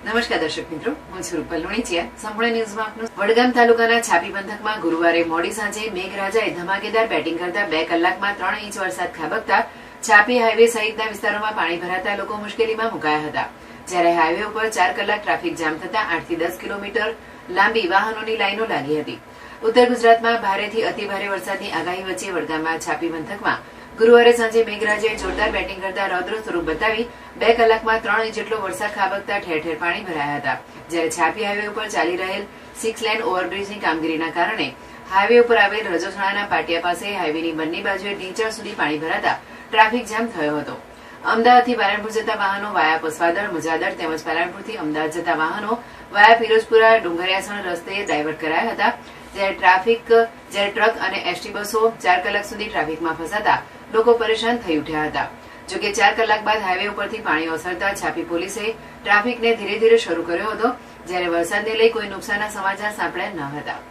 નમસ્કાર દર્શક મિત્રો, હું છું રૂપલ લુણીચિયા. સંપૂર્ણ ન્યૂઝમાં આપનું. વડગામ તાલુકાના છાપી પંથકમાં ગુરુવારે મોડી સાંજે મેઘરાજાએ ધમાકેદાર બેટિંગ કરતા 2 કલાકમાં 3 ઇંચ વરસાદ ખાબકતા છાપી હાઈવે સહિતના વિસ્તારોમાં પાણી ભરાતા લોકો મુશ્કેલીમાં મુકાયા હતા. જ્યારે હાઈવે ઉપર 4 કલાક ટ્રાફિક જામ થતા 8 થી 10 કિલોમીટર લાંબી વાહનોની લાઈનો લાગી હતી. ઉત્તર ગુજરાતમાં ભારેથી અતિભારે વરસાદની આગાહી વચ્ચે વડગામમાં છાપી પંથકમાં ગુરુવારે સાંજે મેઘરાજાએ જોરદાર બેટિંગ કરતા રૌદ્ર સ્વરૂપ બતાવી 2 કલાકમાં 3 ઇંચ જેટલો વરસાદ ખાબકતા ઠેર ઠેર પાણી ભરાયા હતા. જ્યારે છાપી હાઈવે ઉપર ચાલી રહેલ 6 લેન ઓવરબ્રિજની કામગીરીના કારણે હાઈવે ઉપર આવેલ રજોસણાના પાટિયા પાસે હાઈવેની બંને બાજુએ ઢીંચણ સુધી પાણી ભરાતા ટ્રાફિક જામ થયો હતો. અમદાવાદથી પાલનપુર જતા વાહનો વાયા પસવાદર, મજાદર તેમજ પાલનપુરથી અમદાવાદ જતા વાહનો વાયા ફિરોજપુરા ડુંગરિયાસણ રસ્તે ડાયવર્ટ કરાયા હતા. જ્યારે ટ્રક અને એસટી બસો 4 કલાક સુધી ટ્રાફિકમાં ફસાતા લોકો પરેશાન થઈ ઉઠ્યા હતા. જોકે 4 કલાક બાદ હાઈવે ઉપરથી પાણી ઓસરતા છાપી પોલીસે ટ્રાફિકને ધીરે ધીરે શરૂ કર્યો હતો. જ્યારે વરસાદને લઈ કોઈ નુકસાનના સમાચાર સાંપડ્યા ન હતા.